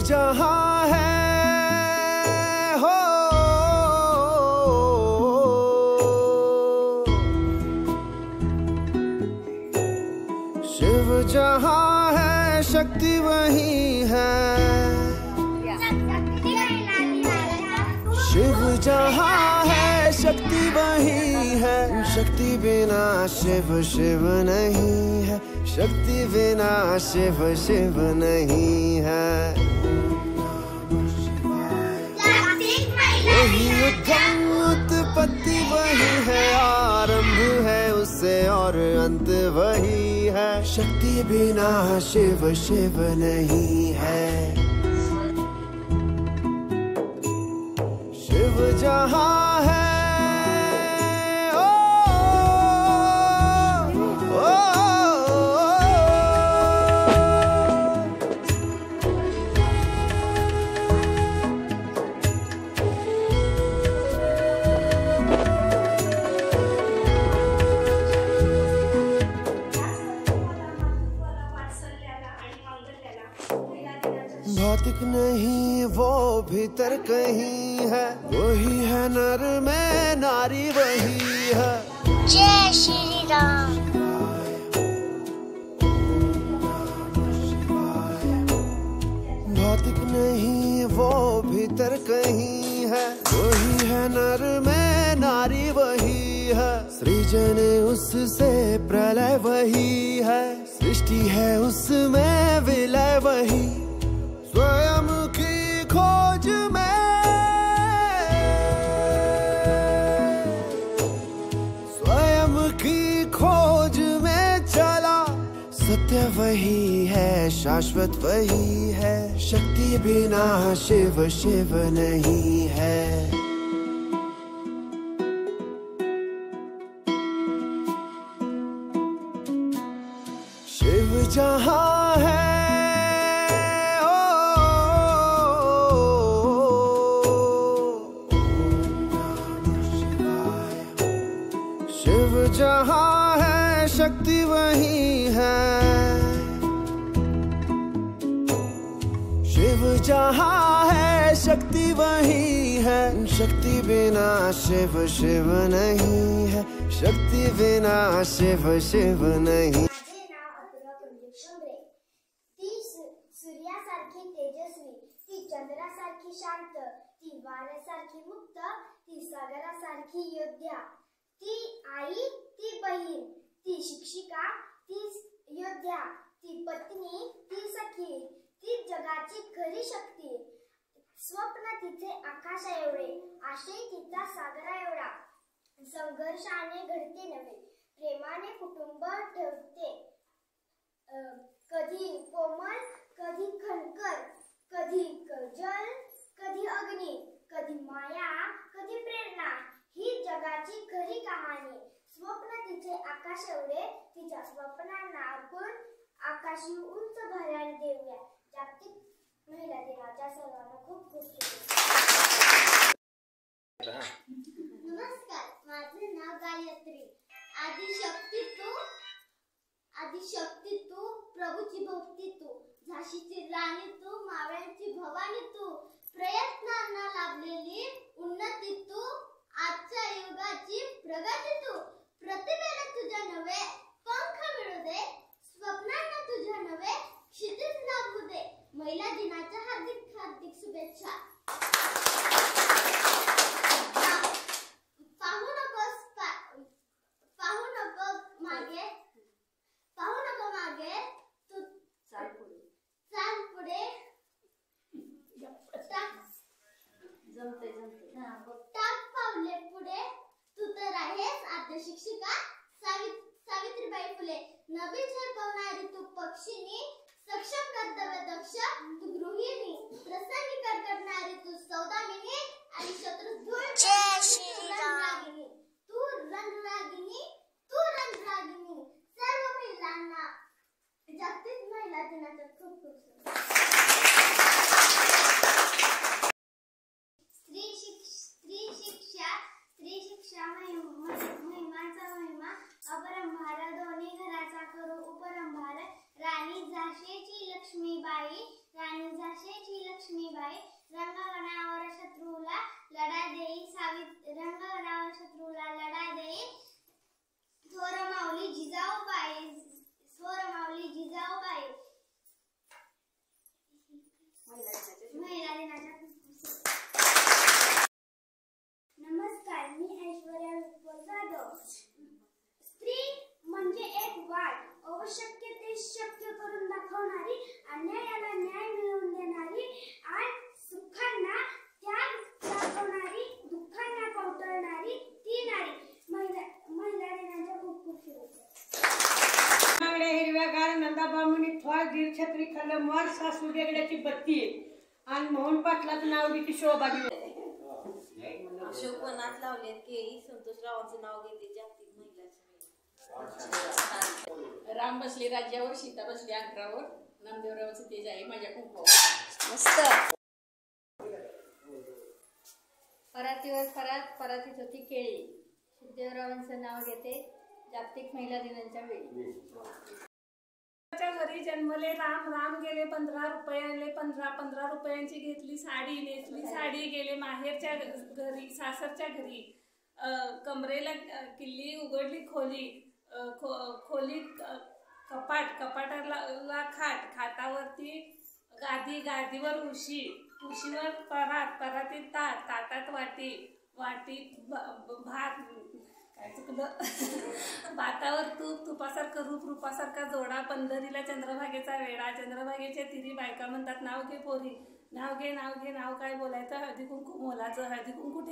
जहाँ है हो शिव जहाँ है शक्ति वहीं है। शिव जहाँ है शक्ति वहीं है। शक्ति बिना शिव शिव नहीं है। शक्ति बिना शिव शिव नहीं है। वही उद्गम उत्पत्ति वही है। आरंभ है उससे और अंत वही है। शक्ति बिना शिव शिव नहीं है। शिव जहाँ है भौतिक नहीं वो भीतर कहीं है। वही है नर में नारी वही है। जय श्री राम। भौतिक नहीं वो भीतर कहीं है। वही है नर में नारी वही है। सृजन उससे प्रलय वही है। सृष्टि है उसमें विलय वही। स्वयं की खोज में स्वयं की खोज में चला। सत्य वही है शाश्वत वही है। शक्ति बिना शिव शिव नहीं है। शिव जहाँ है जहाँ है शक्ति वहीं है। शिव जहाँ है शक्ति वहीं है। शक्ति बिना शिव शिव नहीं है। शक्ति बिना शिव शिव नहीं। माझे नाव अपुर्वा कुंजीर शंभरे। ती सूर्यासारखी तेजस्वी, ती चंद्रासारखी शांत, ती वाऱ्यासारखी मुक्त, ती सागरासारखी योद्धा, ती आई, ती बहीण, ती शिक्षिका, ती योद्धा, ती पत्नी, ती सखी, ती जगाची खरी शक्ती. स्वप्न तिचे आकाशा एवढे, आशय तिचा सागरा एवढा. संघर्षाने घडते नवे, प्रेमाने कुटुंब ठेवते. कधी कोमल, कधी खणकर, कधी जल, कधी अग्नी, कधी माया, कधी प्रेरणा. ही जगाची खरी कहाणी. स्वप्न तिचे आकाश एवढे, तिच्या स्वप्नांना आपण आकाशी उंच भरारी देऊया. जागतिक महिला दिनाच्या सर्वांना खूप खूप शुभेच्छा. नमस्कार, माझे नाव गायत्री. आदिशक्ती तू, प्रभूची भक्ती तू, झाशीची राणी तू, मावळ्यांची भवानी तू, प्रयत्नांना लाभलेली उन्नती तू, आजच्या युगाची प्रगती तू. प्रतिभेला तुझ्या नवे पंख मिळू दे, स्वप्नांना तुझ्या नवे क्षितिज लाभू दे. महिला दिनाच्या हार्दिक हार्दिक शुभेच्छा. पाहू नको मागे, तू चाल पुढे. टाक पावले पुढे, तू तर आहेस आद्य शिक्षिका सावित्रीबाई फुले. नवी झेपवणारी तू पक्षिणी, सक्षम कर्तव्य दक्ष तू गृहिणी, प्रसंगी कडकडणारी तू सौदामिनी आणि शत्रू धूळ रणरागिणी. तू रणरागिणी, सर्व महिलांना जागतिक महिला दिनाच्या खूप खूप शुभेच्छा. स्त्री शिक्षा महिमाचा महिमा, अपरंभार दोन्ही घराचा करू उपरंभार. राणी झाशीची लक्ष्मीबाई, राणी झाशीची लक्ष्मी नंदा बामणी थोर दीड छत्री खाल्लं मार सासू वेगळ्याची बत्ती आणि मोहन पाटलाचं नाव घेते शोभा अशोक वनात लावलेत केळी संतोषरावांचं नाव घेते जागतिक महिला राम बसले राज्यावर सीता बसली अंतरावर नामदेवरावाचं तेज आहे माझ्या कुंकू मस्त परातीवर परातीत होती केळी सिद्धेवरावांचं नाव घेते जागतिक महिला दिनाच्या वेळी घरी जन्मले राम राम गेले 15 रुपयाले 15 रुपयांची घेतली साडी नेसली साडी गेले माहेरच्या घरी सासरच्या घरी कमरेला किल्ली उघडली खोली खोलीत कपाटाला खाटावरती गादीवर उशीवर परातीत ताटात वाटीत भात काय चुकलं भातावर तुपासारखं रूपासारखा जोडा पंढरीला चंद्रभागेचा वेळा चंद्रभागेच्या तिरी बायका म्हणतात नाव घे पोरी नाव घे नाव काय बोलायचं हळदी कुंकू मोलाचं हळदी कुंकू